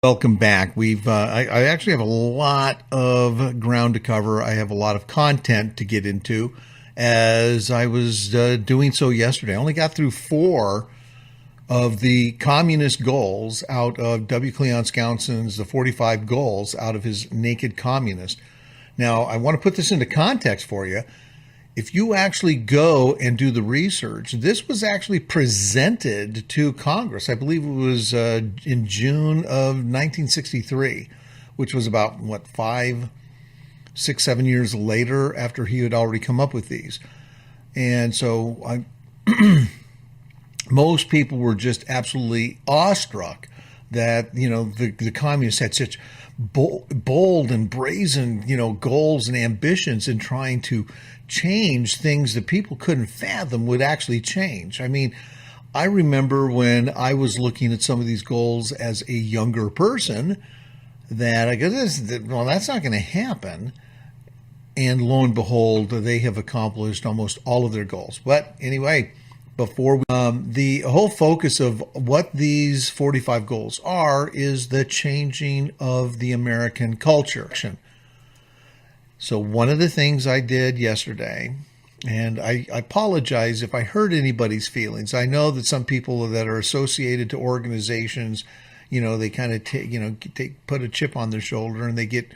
Welcome back. I actually have a lot of ground to cover. I have a lot of content to get into as I was doing so yesterday. I only got through four of the communist goals out of W. Cleon Skousen's The 45 Goals out of his Naked Communist. Now, I want to put this into context for you. If you actually go and do the research, this was actually presented to Congress. I believe it was in June of 1963, which was about, 5, 6, 7 years later after he had already come up with these. And so most people were just absolutely awestruck that, the communists had such bold and brazen, goals and ambitions in trying to change things that people couldn't fathom would actually change. I mean, I remember when I was looking at some of these goals as a younger person that I go, that's not going to happen. And lo and behold, they have accomplished almost all of their goals. But anyway, before the whole focus of what these 45 goals are is the changing of the American culture. So one of the things I did yesterday, and I apologize if I hurt anybody's feelings. I know that some people that are associated to organizations, they kind of put a chip on their shoulder and they get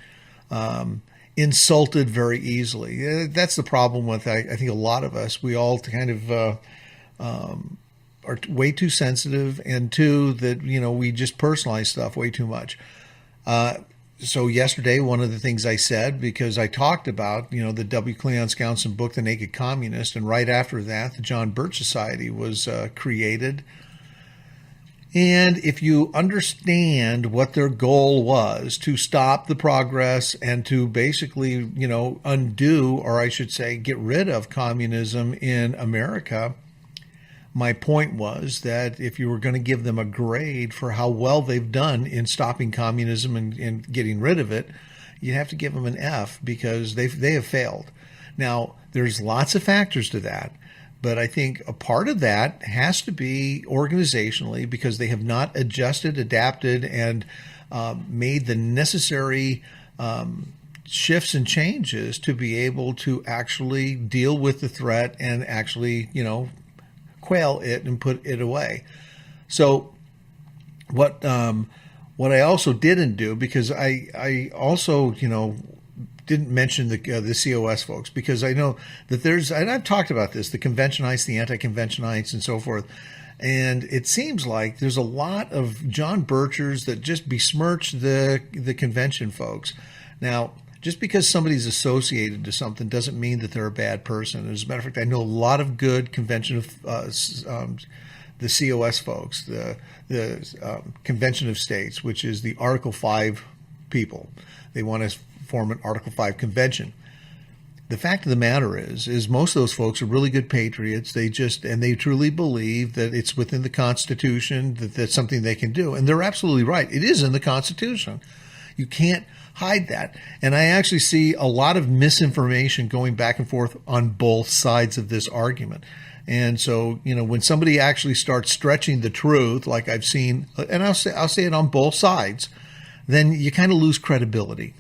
insulted very easily. That's the problem with I think a lot of us. We all kind of are way too sensitive, and two, that we just personalize stuff way too much. So yesterday, one of the things I said, because I talked about, the W. Cleon Skousen book, The Naked Communist, and right after that, the John Birch Society was created. And if you understand what their goal was, to stop the progress and to basically, undo, or I should say, get rid of communism in America, my point was that if you were going to give them a grade for how well they've done in stopping communism and getting rid of it, you have to give them an F, because they have failed. Now, there's lots of factors to that, but I think a part of that has to be organizationally, because they have not adjusted, adapted, and made the necessary shifts and changes to be able to actually deal with the threat and actually, quail it and put it away. So what I also didn't do, because I also didn't mention the COS folks, because I know that there's, and I've talked about this, the conventionites, the anti-conventionites, and so forth. And it seems like there's a lot of John Birchers that just besmirch the convention folks. Now, just because somebody's associated to something doesn't mean that they're a bad person. As a matter of fact, I know a lot of good convention of the COS folks, the Convention of States, which is the Article 5 people. They want to form an Article 5 convention. The fact of the matter is most of those folks are really good patriots. They truly believe that it's within the Constitution, that that's something they can do. And they're absolutely right. It is in the Constitution. You can't hide that. And I actually see a lot of misinformation going back and forth on both sides of this argument. And so, when somebody actually starts stretching the truth, like I've seen, and I'll say it on both sides, then you kind of lose credibility.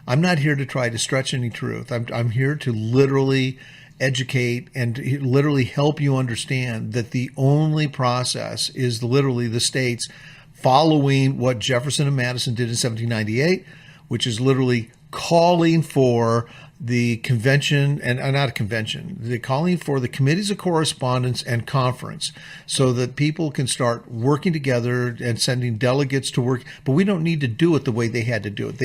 I'm not here to try to stretch any truth. I'm here to literally educate and literally help you understand that the only process is literally the states following what Jefferson and Madison did in 1798, which is literally calling for the convention, and not a convention, they're calling for the committees of correspondence and conference, so that people can start working together and sending delegates to work. But we don't need to do it the way they had to do it.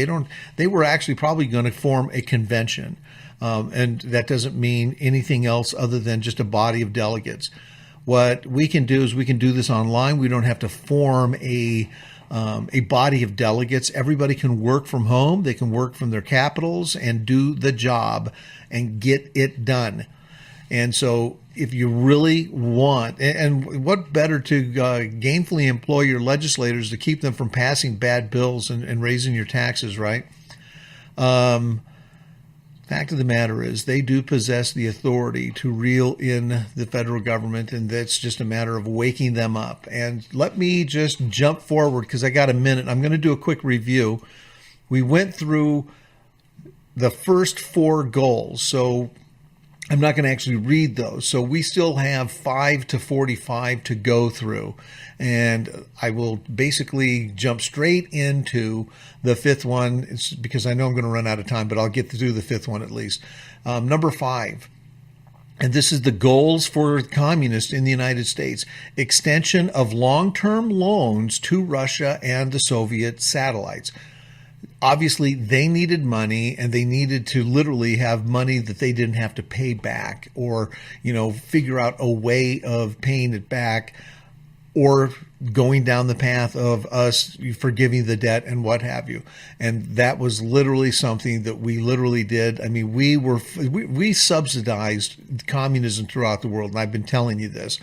They were actually probably going to form a convention. And that doesn't mean anything else other than just a body of delegates. What we can do is we can do this online. We don't have to form a body of delegates. Everybody can work from home. They can work from their capitals and do the job and get it done. And so if you really want, and what better to gainfully employ your legislators to keep them from passing bad bills and raising your taxes, right? Fact of the matter is, they do possess the authority to reel in the federal government, and that's just a matter of waking them up. And let me just jump forward because I got a minute. I'm going to do a quick review. We went through the first 4 goals, so I'm not going to actually read those. So we still have 5 to 45 to go through. And I will basically jump straight into the 5th one. It's because I know I'm going to run out of time, but I'll get through the 5th one at least. Number 5. And this is the goals for communists in the United States. Extension of long-term loans to Russia and the Soviet satellites. Obviously, they needed money, and they needed to literally have money that they didn't have to pay back, or, figure out a way of paying it back, or going down the path of us forgiving the debt and what have you. And that was literally something that we literally did. I mean, we subsidized communism throughout the world, and I've been telling you this.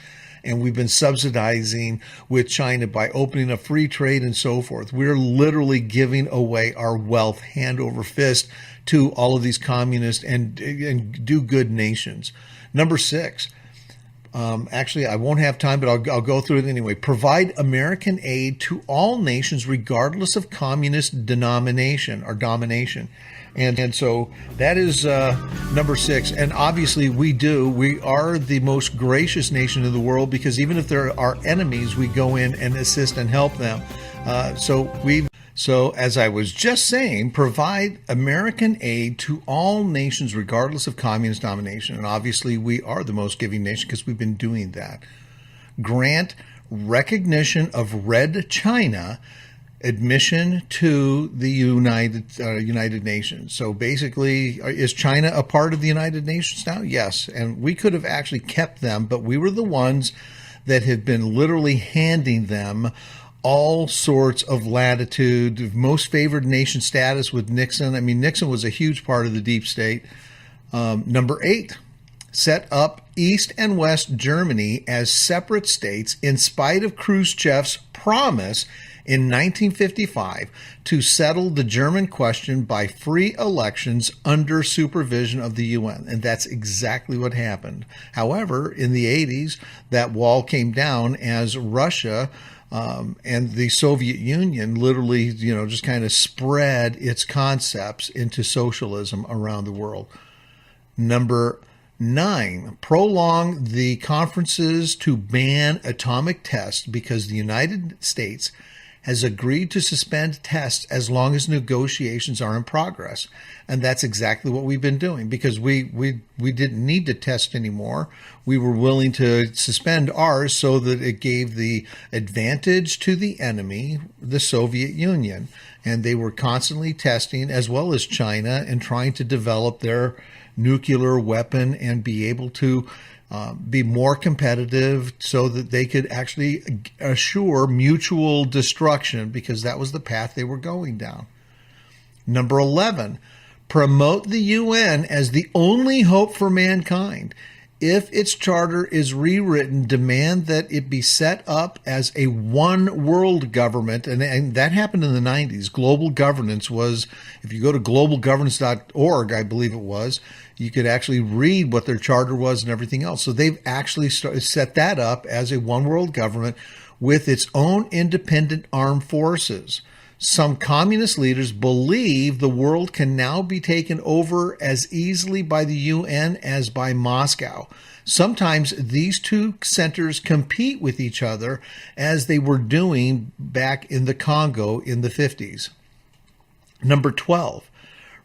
And we've been subsidizing with China by opening up free trade and so forth. We're literally giving away our wealth hand over fist to all of these communist and do-good nations. Number 6. Actually, I won't have time, but I'll go through it anyway. Provide American aid to all nations regardless of communist denomination or domination. And so that is number 6. And obviously we are the most gracious nation in the world, because even if there are enemies, we go in and assist and help them. So as I was just saying, provide American aid to all nations regardless of communist domination. And obviously we are the most giving nation because we've been doing that. Grant recognition of Red China admission to the United Nations. So basically, is China a part of the United Nations now? Yes. And we could have actually kept them, but we were the ones that had been literally handing them all sorts of latitude, most favored nation status with Nixon. I mean, Nixon was a huge part of the deep state. Number 8, set up East and West Germany as separate states in spite of Khrushchev's promise in 1955 to settle the German question by free elections under supervision of the UN. And that's exactly what happened. However, in the 80s, that wall came down as Russia and the Soviet Union literally, just kind of spread its concepts into socialism around the world. Number 9, prolong the conferences to ban atomic tests because the United States has agreed to suspend tests as long as negotiations are in progress. And that's exactly what we've been doing, because we didn't need to test anymore. We were willing to suspend ours so that it gave the advantage to the enemy, the Soviet Union. And they were constantly testing, as well as China, and trying to develop their nuclear weapon and be able to be more competitive so that they could actually assure mutual destruction, because that was the path they were going down. Number 11, promote the UN as the only hope for mankind. If its charter is rewritten, demand that it be set up as a one world government. And that happened in the 90s. Global governance was, if you go to globalgovernance.org, I believe it was, you could actually read what their charter was and everything else. So they've actually set that up as a one world government with its own independent armed forces. Some communist leaders believe the world can now be taken over as easily by the UN as by Moscow. Sometimes these two centers compete with each other, as they were doing back in the Congo in the 50s. Number 12,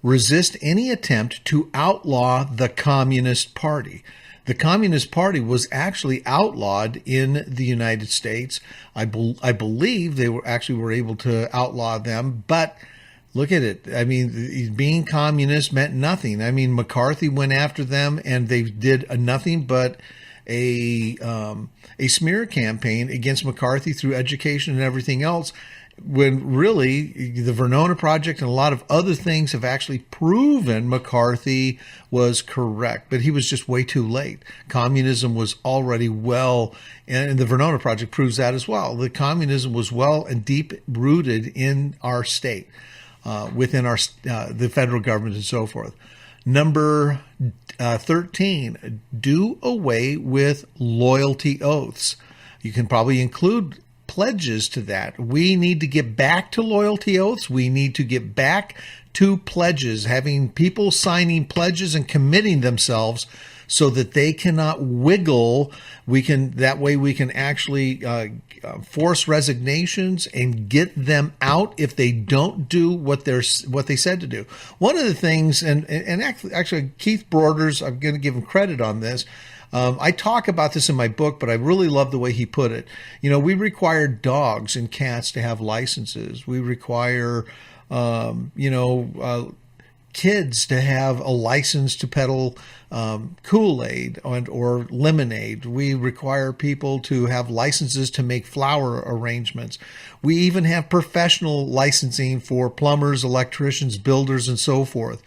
resist any attempt to outlaw the Communist Party. The Communist Party was actually outlawed in the United States. I believe they were able to outlaw them, but look at it. I mean, being communist meant nothing. I mean, McCarthy went after them, and they did nothing but a smear campaign against McCarthy through education and everything else, when really the Verona Project and a lot of other things have actually proven McCarthy was correct, but he was just way too late. Communism was already and the Verona Project proves that as well. The communism was well and deep rooted in our state, within the federal government and so forth. Number 13, do away with loyalty oaths. You can probably include pledges to that. We need to get back to loyalty oaths. We need to get back to pledges, having people signing pledges and committing themselves so that they cannot wiggle. That way we can actually force resignations and get them out if they don't do what they said to do. One of the things, and actually Keith Broders, I'm going to give him credit on this. I talk about this in my book, but I really love the way he put it. We require dogs and cats to have licenses. We require, kids to have a license to peddle Kool-Aid or lemonade. We require people to have licenses to make flower arrangements. We even have professional licensing for plumbers, electricians, builders, and so forth.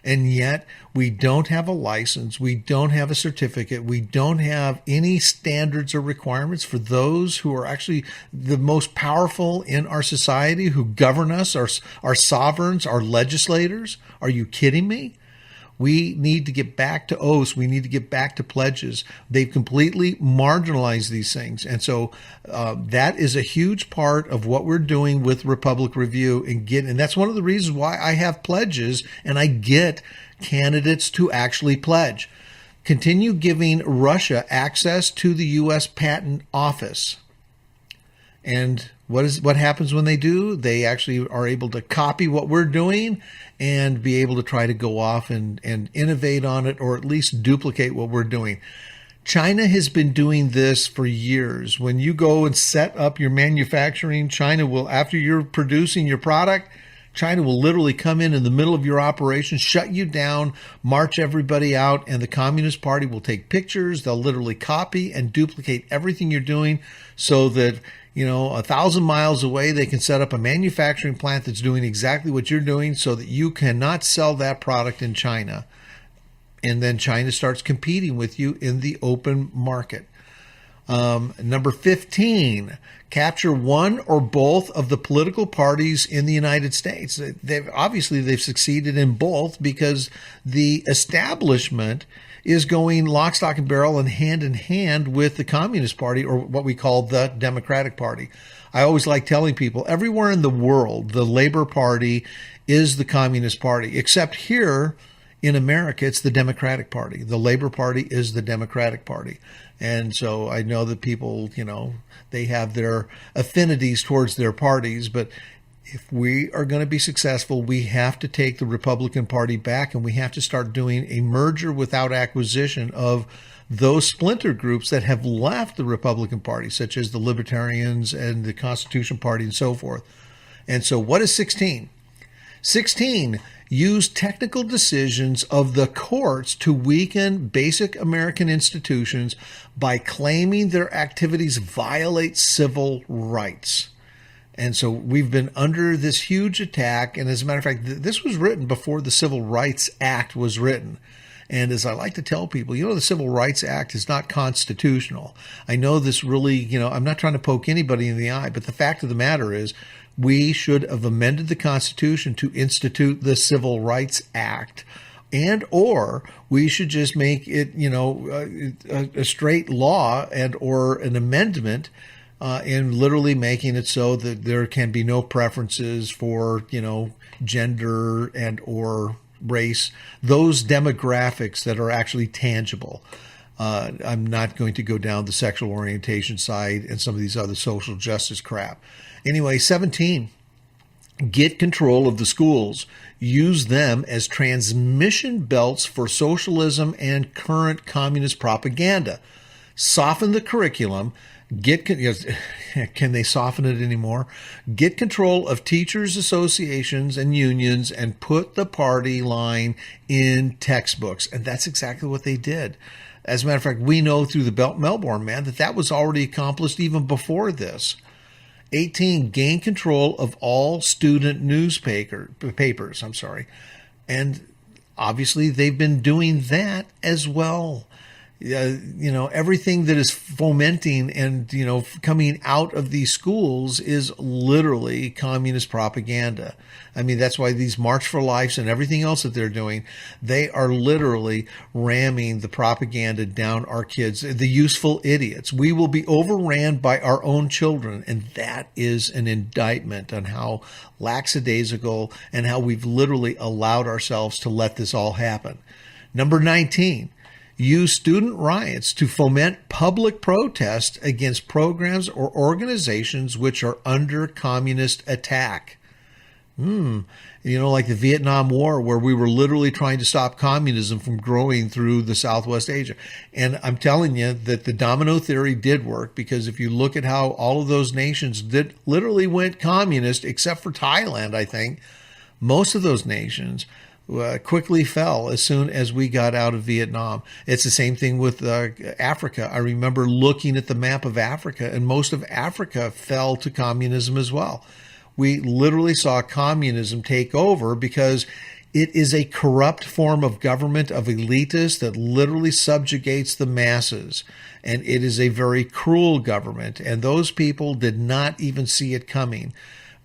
And yet we don't have a license. We don't have a certificate. We don't have any standards or requirements for those who are actually the most powerful in our society, who govern us, our sovereigns, our legislators. Are you kidding me? We need to get back to oaths. We need to get back to pledges. They've completely marginalized these things. And so that is a huge part of what we're doing with Republic Review. And that's one of the reasons why I have pledges and I get candidates to actually pledge. Continue giving Russia access to the U.S. Patent Office. And what happens when they do? They actually are able to copy what we're doing and be able to try to go off and innovate on it, or at least duplicate what we're doing. China has been doing this for years. When you go and set up your manufacturing, China will, after you're producing your product, China will literally come in the middle of your operation, shut you down, march everybody out, and the Communist Party will take pictures. They'll literally copy and duplicate everything you're doing so that 1,000 miles away, they can set up a manufacturing plant that's doing exactly what you're doing so that you cannot sell that product in China. And then China starts competing with you in the open market. Number 15, capture one or both of the political parties in the United States. They've succeeded in both because the establishment is going lock, stock, and barrel and hand with the Communist Party, or what we call the Democratic Party. I always like telling people everywhere in the world, the Labor Party is the Communist Party, except here in America, it's the Democratic Party. The Labor Party is the Democratic Party. And so I know that people, they have their affinities towards their parties, but if we are going to be successful, we have to take the Republican Party back, and we have to start doing a merger without acquisition of those splinter groups that have left the Republican Party, such as the Libertarians and the Constitution Party and so forth. And so what is 16? 16, use technical decisions of the courts to weaken basic American institutions by claiming their activities violate civil rights. And so we've been under this huge attack. And as a matter of fact, this was written before the Civil Rights Act was written. And as I like to tell people, the Civil Rights Act is not constitutional. I know this really, I'm not trying to poke anybody in the eye, but the fact of the matter is we should have amended the Constitution to institute the Civil Rights Act. And or we should just make it, a straight law and or an amendment in literally making it so that there can be no preferences for, gender and or race, those demographics that are actually tangible. I'm not going to go down the sexual orientation side and some of these other social justice crap. Anyway, 17, get control of the schools. Use them as transmission belts for socialism and current communist propaganda. Soften the curriculum. Can they soften it anymore? Get control of teachers' associations and unions and put the party line in textbooks. And that's exactly what they did. As a matter of fact, we know through the Melbourne Man that was already accomplished even before this. 18, gain control of all student papers. And obviously they've been doing that as well. Everything that is fomenting and, coming out of these schools is literally communist propaganda. I mean, that's why these March for Lives and everything else that they're doing, they are literally ramming the propaganda down our kids, the useful idiots. We will be overran by our own children. And that is an indictment on how lackadaisical and how we've literally allowed ourselves to let this all happen. Number 19. Use student riots to foment public protest against programs or organizations which are under communist attack. Like the Vietnam War, where we were literally trying to stop communism from growing through the Southwest Asia. And I'm telling you that the domino theory did work, because if you look at how all of those nations did literally went communist, except for Thailand, I think, most of those nations quickly fell as soon as we got out of Vietnam. It's the same thing with Africa. I remember looking at the map of Africa, and most of Africa fell to communism as well. We literally saw communism take over because it is a corrupt form of government of elitists that literally subjugates the masses. And it is a very cruel government. And those people did not even see it coming.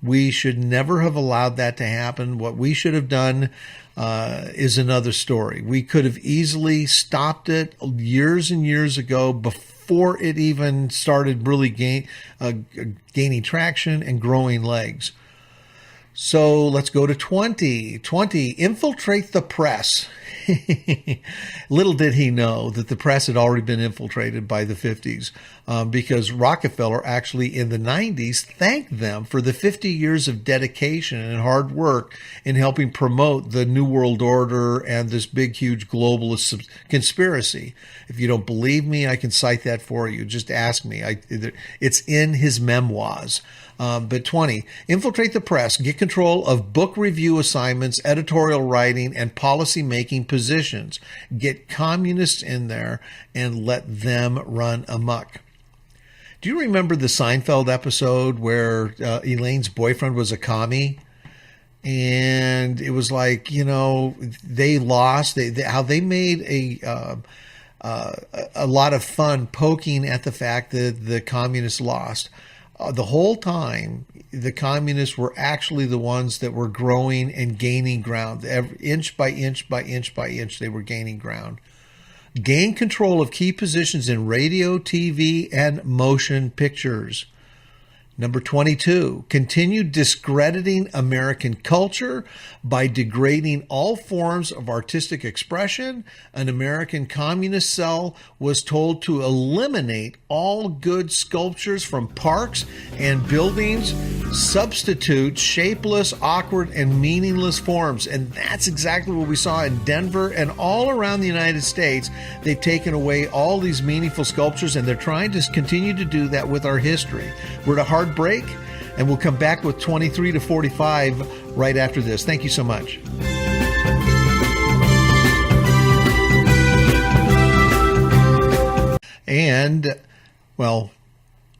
We should never have allowed that to happen. What we should have done is another story. We could have easily stopped it years and years ago before it even started really gaining traction and growing legs. So let's go to 20. 20, infiltrate the press. Little did he know that the press had already been infiltrated by the 50s, because Rockefeller actually in the 90s thanked them for the 50 years of dedication and hard work in helping promote the New World Order and this big, huge globalist conspiracy. If you don't believe me, I can cite that for you. Just ask me. It's in his memoirs. But 20, infiltrate the press, get control of book review assignments, editorial writing, and policy making positions. Get communists in there and let them run amok. Do you remember the Seinfeld episode where Elaine's boyfriend was a commie? And it was like, they lost, how they made a lot of fun poking at the fact that the communists lost. The whole time, the communists were actually the ones that were growing and gaining ground. Inch by inch by inch by inch, they were gaining ground. Gain control of key positions in radio, TV, and motion pictures. Number 22, continue discrediting American culture by degrading all forms of artistic expression. An American communist cell was told to eliminate all good sculptures from parks and buildings, substitute shapeless, awkward, and meaningless forms. And that's exactly what we saw in Denver and all around the United States. They've taken away all these meaningful sculptures, and they're trying to continue to do that with our history. We're at a hard break, and we'll come back with 23 to 45 right after this. Thank you so much. And, well,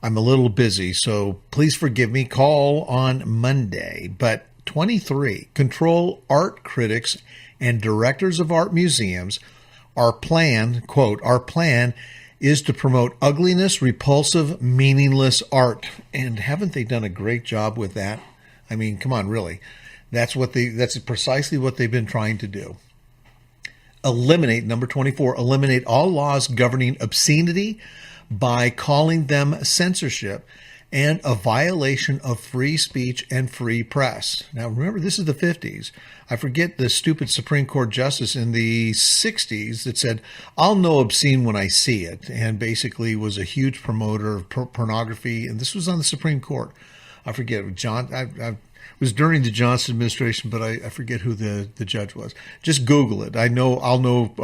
I'm a little busy, so please forgive me. Call on Monday. But 23, control art critics and directors of art museums. Our plan, quote, our plan is to promote ugliness, repulsive, meaningless art. And haven't they done a great job with that? I mean, come on, really. That's precisely what they've been trying to do. Eliminate, number 24, eliminate all laws governing obscenity by calling them censorship and a violation of free speech and free press. Now, remember, this is the 50s. I forget the stupid Supreme Court justice in the 60s that said, I'll know obscene when I see it, and basically was a huge promoter of pornography. And this was on the Supreme Court. I forget, it was during the Johnson administration, but I forget who the judge was. Just Google it. I'll know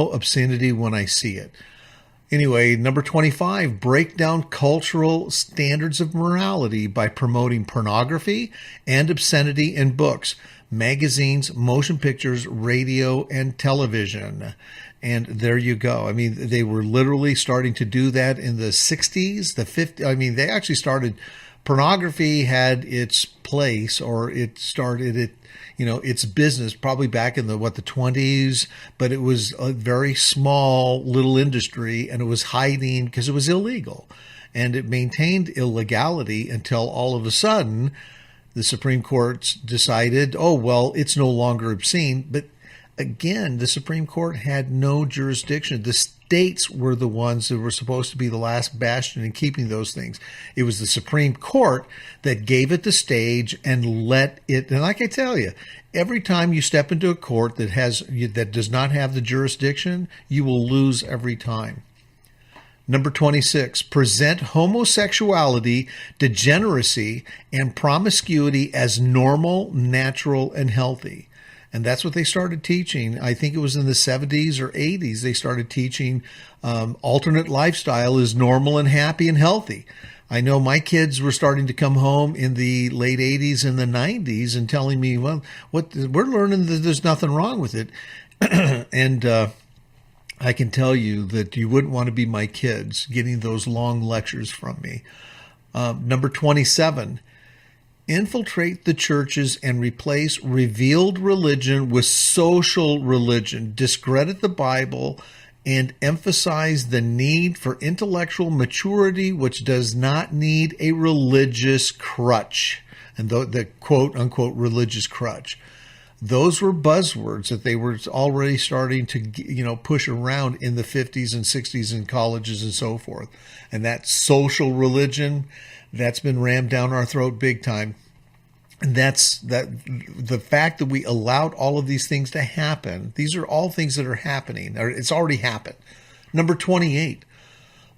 obscenity when I see it. Anyway, number 25, break down cultural standards of morality by promoting pornography and obscenity in books, magazines, motion pictures, radio, and television. And there you go. I mean, they were literally starting to do that in the 60s, the 50s. I mean, they actually started Pornography had its place, or it started its business probably back in the 20s, but it was a very small little industry, and it was hiding because it was illegal, and it maintained illegality until all of a sudden the Supreme Court decided, oh, well, it's no longer obscene. But again, the Supreme Court had no jurisdiction. The states were the ones that were supposed to be the last bastion in keeping those things. It was the Supreme Court that gave it the stage and let it. And like I tell you, every time you step into a court that does not have the jurisdiction, you will lose every time. Number 26, present homosexuality, degeneracy, and promiscuity as normal, natural, and healthy. And that's what they started teaching. I think it was in the 70s or 80s. They started teaching alternate lifestyle is normal and happy and healthy. I know my kids were starting to come home in the late 80s and the 90s and telling me, well, we're learning that there's nothing wrong with it. And I can tell you that you wouldn't want to be my kids getting those long lectures from me. Number 27, infiltrate the churches and replace revealed religion with social religion. Discredit the Bible and emphasize the need for intellectual maturity, which does not need a religious crutch. And the quote unquote religious crutch. Those were buzzwords that they were already starting to, push around in the 50s and 60s in colleges and so forth. And that social religion, that's been rammed down our throat big time. And the fact that we allowed all of these things to happen. These are all things that are happening, or it's already happened. Number 28,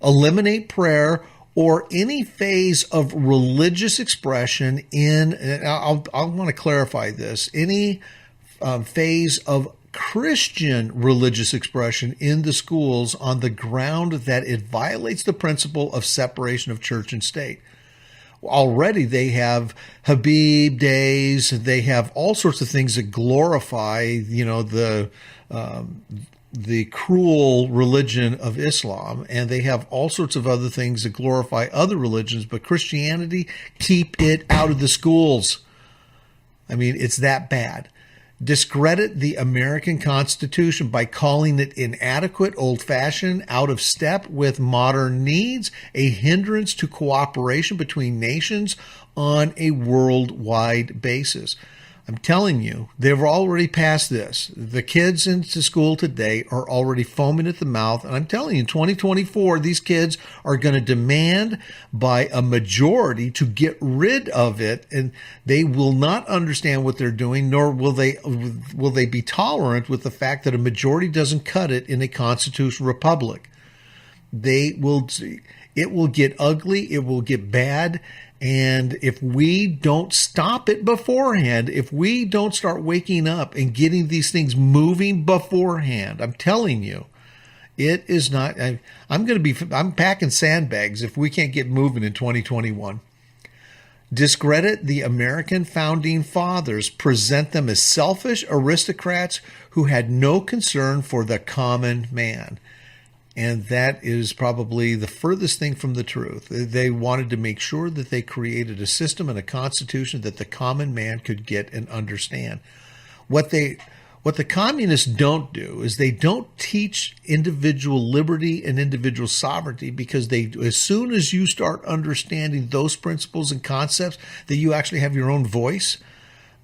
eliminate prayer or any phase of religious expression I want to clarify this, any phase of Christian religious expression in the schools on the ground that it violates the principle of separation of church and state. Already they have Habib days, they have all sorts of things that glorify, the cruel religion of Islam, and they have all sorts of other things that glorify other religions, but Christianity, keep it out of the schools. I mean, it's that bad. Discredit the American Constitution by calling it inadequate, old-fashioned, out of step with modern needs, a hindrance to cooperation between nations on a worldwide basis. I'm telling you, they've already passed this. The kids into school today are already foaming at the mouth. And I'm telling you, in 2024, these kids are going to demand by a majority to get rid of it. And they will not understand what they're doing, nor will they be tolerant with the fact that a majority doesn't cut it in a constitutional republic. It will get ugly. It will get bad. And if we don't stop it beforehand, if we don't start waking up and getting these things moving beforehand, I'm telling you, it is not, I'm packing sandbags if we can't get moving in 2021. Discredit the American founding fathers, present them as selfish aristocrats who had no concern for the common man. And that is probably the furthest thing from the truth. They wanted to make sure that they created a system and a constitution that the common man could get and understand. What the communists don't do is they don't teach individual liberty and individual sovereignty, because as soon as you start understanding those principles and concepts, that you actually have your own voice,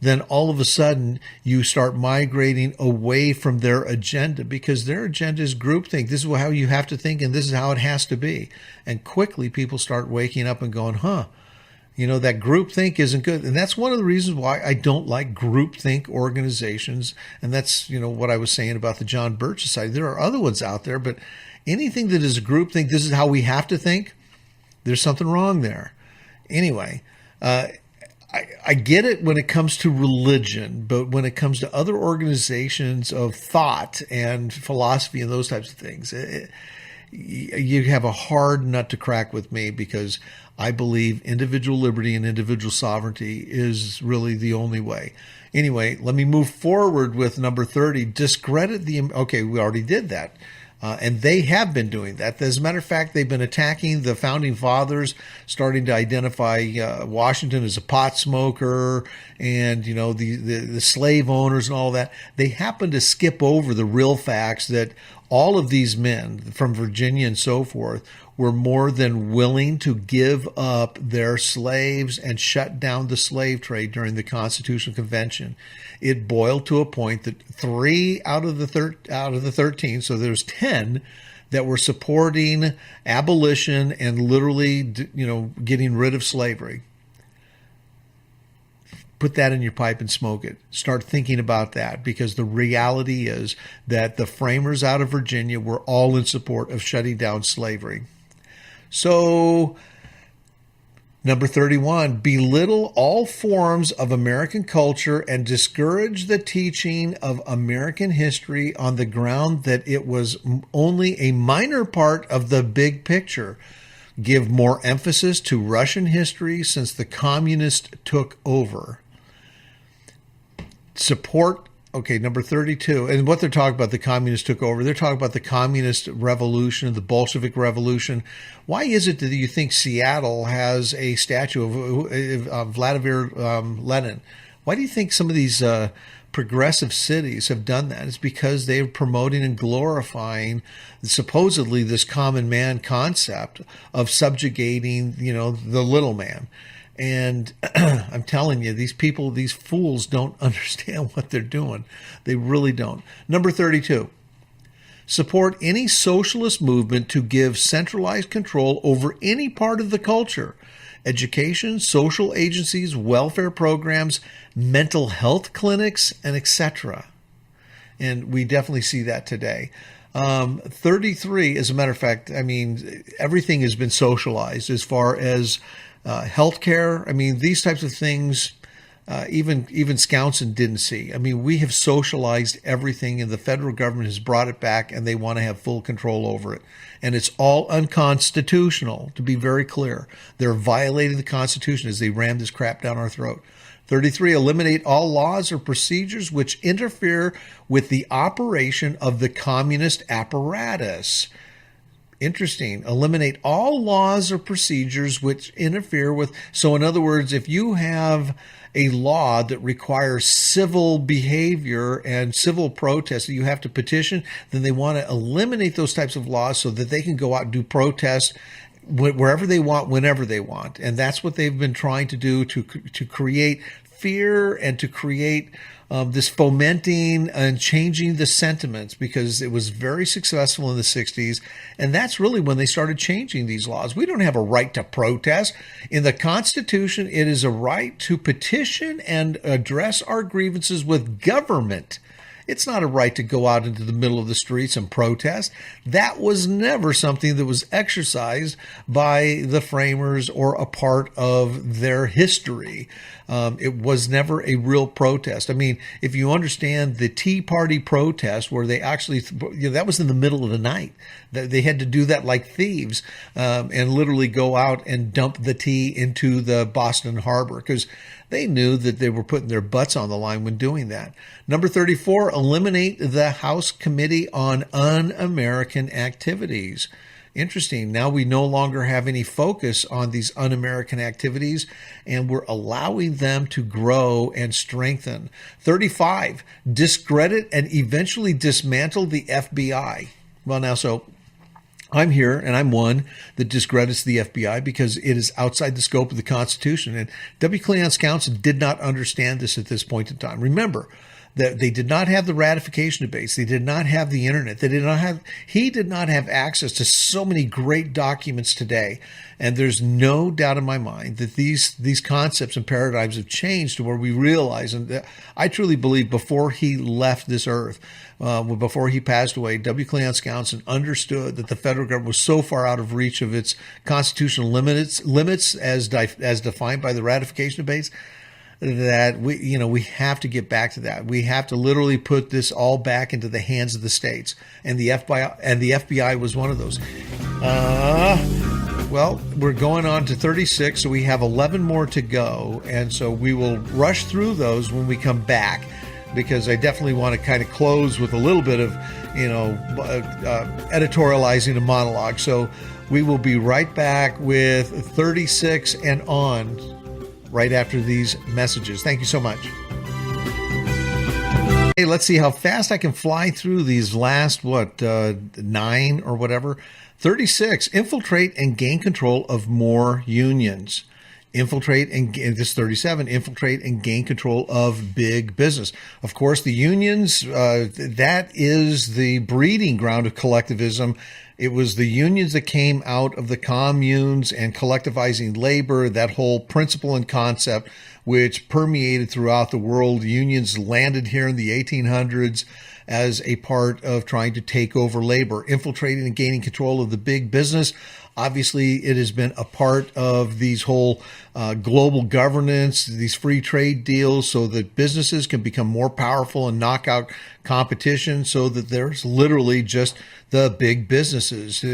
then all of a sudden you start migrating away from their agenda, because their agenda is groupthink. This is how you have to think, and this is how it has to be. And quickly people start waking up and going, that groupthink isn't good. And that's one of the reasons why I don't like groupthink organizations. And that's, what I was saying about the John Birch Society. There are other ones out there, but anything that is a groupthink, this is how we have to think, there's something wrong there. Anyway, I get it when it comes to religion, but when it comes to other organizations of thought and philosophy and those types of things, you have a hard nut to crack with me, because I believe individual liberty and individual sovereignty is really the only way. Anyway, let me move forward with number 30. Discredit we already did that. And they have been doing that. As a matter of fact, they've been attacking the founding fathers, starting to identify Washington as a pot smoker, and the slave owners and all that. They happen to skip over the real facts that all of these men from Virginia and so forth were more than willing to give up their slaves and shut down the slave trade during the Constitutional Convention. It boiled to a point that 3 out of the 13, so there's 10 that were supporting abolition and literally, getting rid of slavery. Put that in your pipe and smoke it. Start thinking about that, because the reality is that the framers out of Virginia were all in support of shutting down slavery. So, number 31, belittle all forms of American culture and discourage the teaching of American history on the ground that it was only a minor part of the big picture. Give more emphasis to Russian history since the communists took over. Support. Okay, number 32. And what they're talking about, the communists took over, they're talking about the communist revolution, the Bolshevik revolution. Why is it that you think Seattle has a statue of Vladimir Lenin? Why do you think some of these progressive cities have done that? It's because they're promoting and glorifying supposedly this common man concept of subjugating, the little man. And I'm telling you, these people, these fools don't understand what they're doing. They really don't. Number 32, support any socialist movement to give centralized control over any part of the culture. Education, social agencies, welfare programs, mental health clinics, and etc. And we definitely see that today. 33, as a matter of fact, everything has been socialized as far as healthcare. These types of things, even Scoutson didn't see. We have socialized everything, and the federal government has brought it back, and they want to have full control over it. And it's all unconstitutional, to be very clear. They're violating the Constitution as they ram this crap down our throat. 33, eliminate all laws or procedures which interfere with the operation of the communist apparatus. Interesting. Eliminate all laws or procedures which interfere with. So in other words, if you have a law that requires civil behavior and civil protest that you have to petition, then they want to eliminate those types of laws so that they can go out and do protests wherever they want, whenever they want. And that's what they've been trying to do to create fear and to create this fomenting and changing the sentiments, because it was very successful in the 60s. And that's really when they started changing these laws. We don't have a right to protest. In the Constitution, it is a right to petition and address our grievances with government. It's not a right to go out into the middle of the streets and protest. That was never something that was exercised by the framers or a part of their history. It was never a real protest. If you understand the Tea Party protest, where they actually, that was in the middle of the night. They had to do that like thieves, and literally go out and dump the tea into the Boston Harbor, because they knew that they were putting their butts on the line when doing that. Number 34, eliminate the House Committee on Un-American Activities. Interesting. Now we no longer have any focus on these un-American activities, and we're allowing them to grow and strengthen. 35, discredit and eventually dismantle the FBI. Well, now, so I'm here, and I'm one that discredits the FBI because it is outside the scope of the Constitution. And W. Cleon Scoutson did not understand this at this point in time. Remember that they did not have the ratification debates. They did not have the internet. He did not have access to so many great documents today. And there's no doubt in my mind that these concepts and paradigms have changed to where we realize, and I truly believe before he left this earth, before he passed away, W. Cleon Scoutson understood that the federal government was so far out of reach of its constitutional limits as defined by the ratification debates, that we have to get back to that. We have to literally put this all back into the hands of the states, and the FBI was one of those. Well, we're going on to 36, so we have 11 more to go, and so we will rush through those when we come back. because I definitely want to kind of close with a little bit of, editorializing a monologue. So we will be right back with 36 and on right after these messages. Thank you so much. Hey, let's see how fast I can fly through these last, 9 or whatever. 36, infiltrate and gain control of more unions. Infiltrate and this 37, infiltrate and gain control of big business. Of course, the unions, that is the breeding ground of collectivism. It was the unions that came out of the communes and collectivizing labor, that whole principle and concept, which permeated throughout the world. Unions landed here in the 1800s as a part of trying to take over labor, infiltrating and gaining control of the big business. Obviously, it has been a part of these whole global governance, these free trade deals, so that businesses can become more powerful and knock out competition, so that there's literally just the big businesses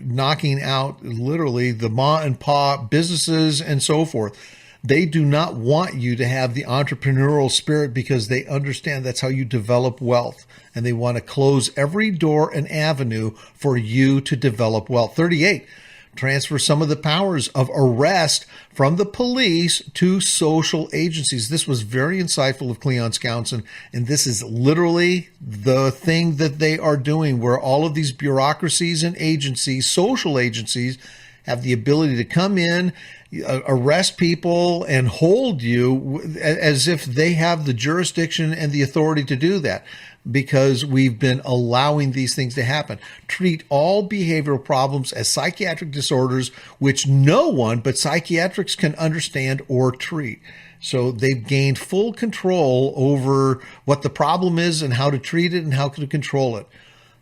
knocking out literally the ma and pa businesses and so forth. They do not want you to have the entrepreneurial spirit because they understand that's how you develop wealth. And they want to close every door and avenue for you to develop wealth. 38, transfer some of the powers of arrest from the police to social agencies. This was very insightful of Cleon Skousen, and this is literally the thing that they are doing, where all of these bureaucracies and agencies, social agencies, have the ability to come in, arrest people, and hold you as if they have the jurisdiction and the authority to do that, because we've been allowing these things to happen. Treat all behavioral problems as psychiatric disorders, which no one but psychiatrists can understand or treat. So they've gained full control over what the problem is and how to treat it and how to control it.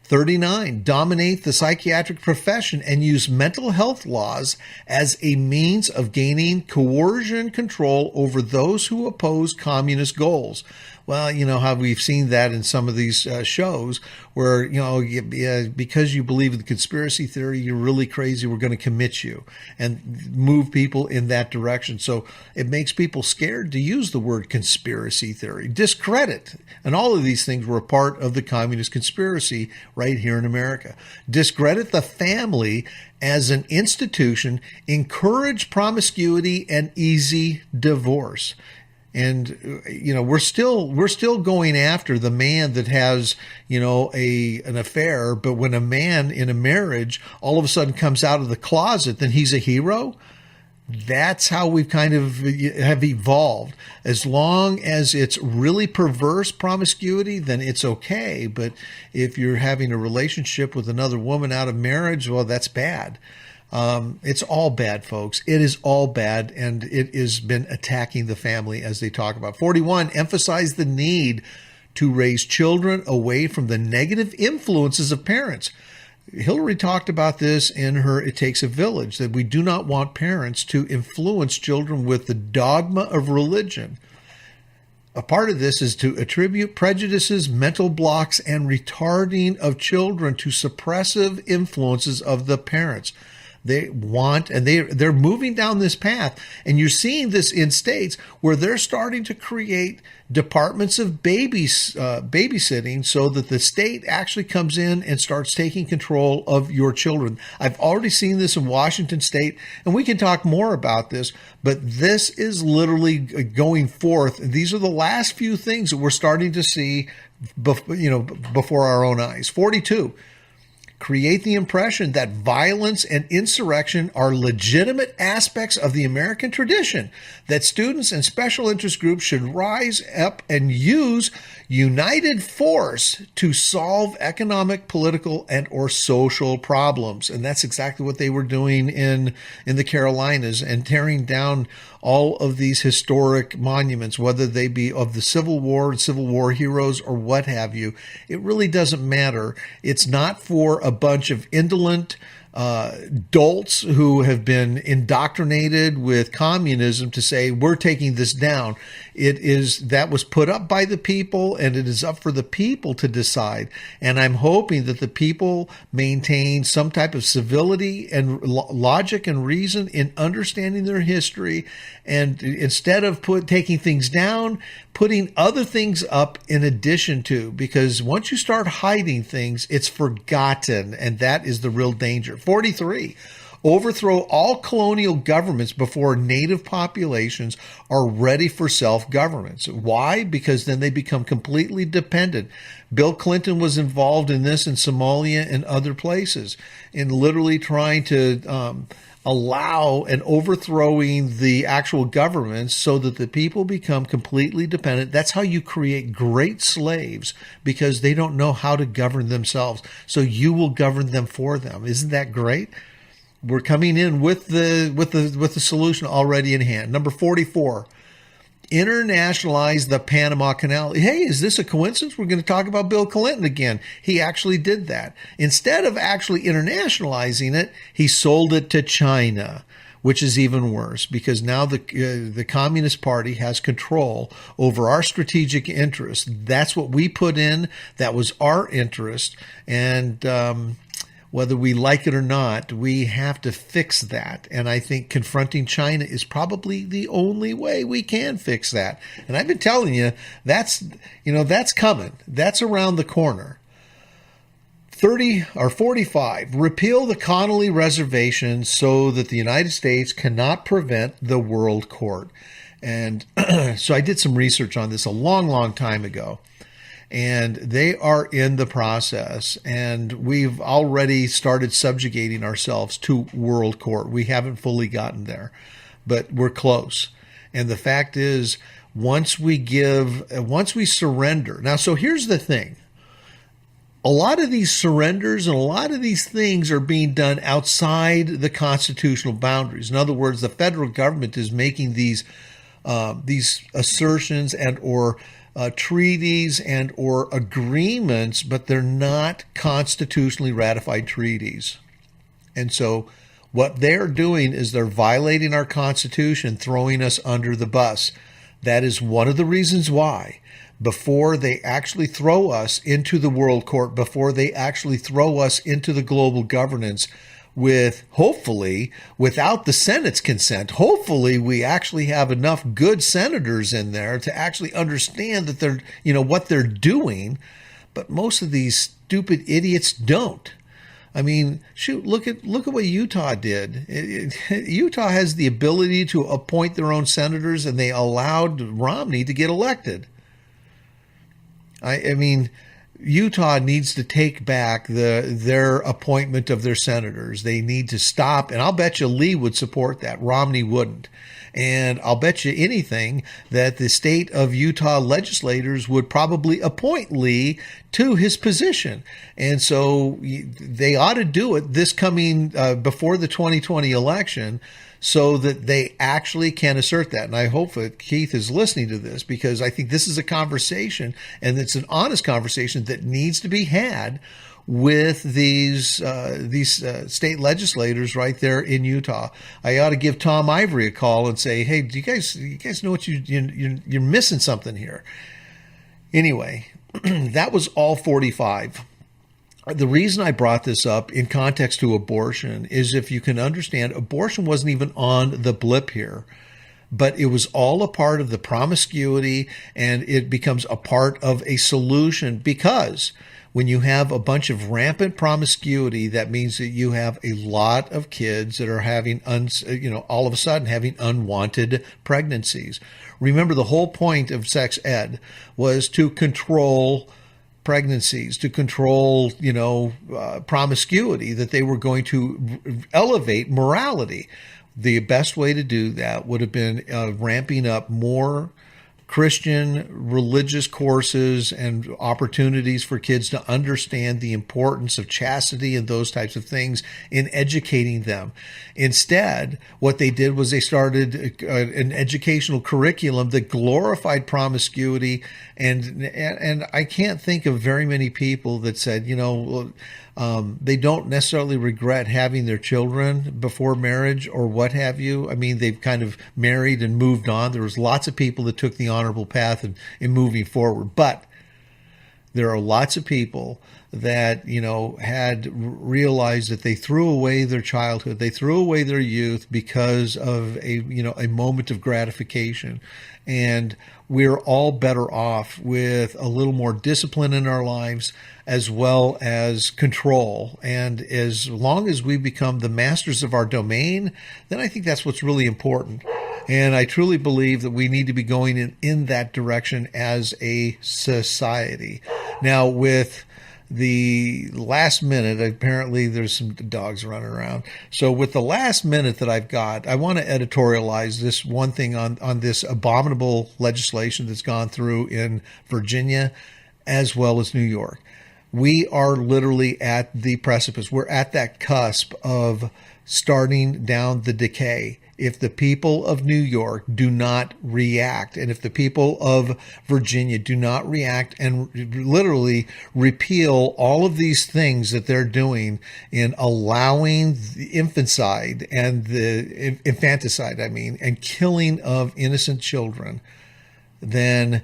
39, dominate the psychiatric profession and use mental health laws as a means of gaining coercion control over those who oppose communist goals. Well, you know how we've seen that in some of these shows where, because you believe in the conspiracy theory, you're really crazy, we're going to commit you, and move people in that direction. So it makes people scared to use the word conspiracy theory, discredit. And all of these things were a part of the communist conspiracy right here in America. Discredit the family as an institution, encourage promiscuity and easy divorce. And, we're still going after the man that has, an affair. But when a man in a marriage all of a sudden comes out of the closet, then he's a hero. That's how we've kind of have evolved. As long as it's really perverse promiscuity, then it's okay. But if you're having a relationship with another woman out of marriage, well, that's bad. It's all bad, folks. It is all bad, and it has been attacking the family, as they talk about. 41, emphasize the need to raise children away from the negative influences of parents. Hillary talked about this in her It Takes a Village, that we do not want parents to influence children with the dogma of religion. A part of this is to attribute prejudices, mental blocks, and retarding of children to suppressive influences of the parents. They want, and they're moving down this path. And you're seeing this in states where they're starting to create departments of babysitting, so that the state actually comes in and starts taking control of your children. I've already seen this in Washington State, and we can talk more about this, but this is literally going forth. These are the last few things that we're starting to see, before our own eyes. 42. Create the impression that violence and insurrection are legitimate aspects of the American tradition, that students and special interest groups should rise up and use united force to solve economic, political, and or social problems. And that's exactly what they were doing in the Carolinas, and tearing down all of these historic monuments, whether they be of the Civil War and Civil War heroes or what have you. It really doesn't matter. It's not for a bunch of indolent dolts who have been indoctrinated with communism to say we're taking this down. That was put up by the people, and it is up for the people to decide. And I'm hoping that the people maintain some type of civility and logic and reason in understanding their history, and instead of taking things down, putting other things up in addition to, because once you start hiding things, it's forgotten, and that is the real danger. 43, overthrow all colonial governments before native populations are ready for self-governance. Why? Because then they become completely dependent. Bill Clinton was involved in this in Somalia and other places, in literally trying to allow and overthrowing the actual governments so that the people become completely dependent. That's how you create great slaves, because they don't know how to govern themselves. So you will govern them for them. Isn't that great? We're coming in with the solution already in hand. Number 44, internationalize the Panama Canal. Hey, is this a coincidence? We're going to talk about Bill Clinton again. He actually did that. Instead of actually internationalizing it, he sold it to China, which is even worse, because now the Communist Party has control over our strategic interests. That's what we put in. That was our interest. And whether we like it or not, we have to fix that. And I think confronting China is probably the only way we can fix that. And I've been telling you, that's coming. That's around the corner. 45, repeal the Connolly Reservation so that the United States cannot prevent the World Court. And so I did some research on this a long, long time ago. And they are in the process, and we've already started subjugating ourselves to world court. We haven't fully gotten there, but we're close. And the fact is, once we surrender. Now, so here's the thing. A lot of these surrenders and a lot of these things are being done outside the constitutional boundaries. In other words, the federal government is making these assertions and or treaties and or agreements, but they're not constitutionally ratified treaties. And so what they're doing is they're violating our Constitution, throwing us under the bus. That is one of the reasons why, before they actually throw us into the World Court, before they actually throw us into the global governance, hopefully, without the Senate's consent, hopefully we actually have enough good senators in there to actually understand that they're, what they're doing. But most of these stupid idiots don't. I mean, shoot, look at what Utah did. Utah has the ability to appoint their own senators, and they allowed Romney to get elected. I mean, Utah needs to take back their appointment of their senators. They need to stop, and I'll bet you Lee would support that. Romney wouldn't. And I'll bet you anything that the state of Utah legislators would probably appoint Lee to his position. And so they ought to do it this coming before the 2020 election, so that they actually can assert that. And I hope that Keith is listening to this, because I think this is a conversation, and it's an honest conversation that needs to be had with these state legislators right there in Utah. I ought to give Tom Ivory a call and say, hey, do you guys know what you're missing something here? Anyway, that was all 45. The reason I brought this up in context to abortion is, if you can understand, abortion wasn't even on the blip here, but it was all a part of the promiscuity, and it becomes a part of a solution, because when you have a bunch of rampant promiscuity, that means that you have a lot of kids that are having, all of a sudden having unwanted pregnancies. Remember, the whole point of sex ed was to control pregnancies, to control, promiscuity, that they were going to elevate morality. The best way to do that would have been ramping up more Christian religious courses and opportunities for kids to understand the importance of chastity and those types of things in educating them. Instead, what they did was they started an educational curriculum that glorified promiscuity, and I can't think of very many people that said, they don't necessarily regret having their children before marriage or what have you. I mean, they've kind of married and moved on. There was lots of people that took the honorable path in moving forward, but there are lots of people that, had realized that they threw away their childhood, they threw away their youth because of a moment of gratification. And we're all better off with a little more discipline in our lives, as well as control. And as long as we become the masters of our domain, then I think that's what's really important. And I truly believe that we need to be going in that direction as a society. Now, with the last minute, apparently there's some dogs running around. So with the last minute that I've got, I want to editorialize this one thing on this abominable legislation that's gone through in Virginia as well as New York. We are literally at the precipice. We're at that cusp of starting down the decay. If the people of New York do not react, and if the people of Virginia do not react and literally repeal all of these things that they're doing in allowing the infanticide and the infanticide, and killing of innocent children, then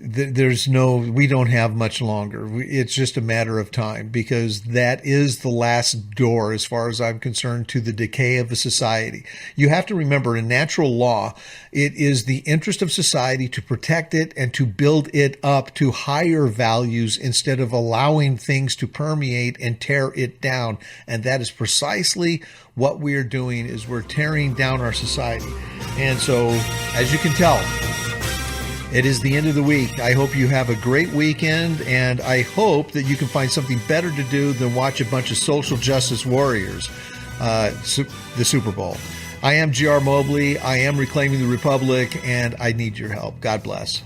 we don't have much longer. It's just a matter of time, because that is the last door, as far as I'm concerned, to the decay of a society. You have to remember, in natural law, it is the interest of society to protect it and to build it up to higher values instead of allowing things to permeate and tear it down. And that is precisely what we are doing, is we're tearing down our society. And so, as you can tell, it is the end of the week. I hope you have a great weekend, and I hope that you can find something better to do than watch a bunch of social justice warriors, the Super Bowl. I am G.R. Mobley. I am Reclaiming the Republic, and I need your help. God bless.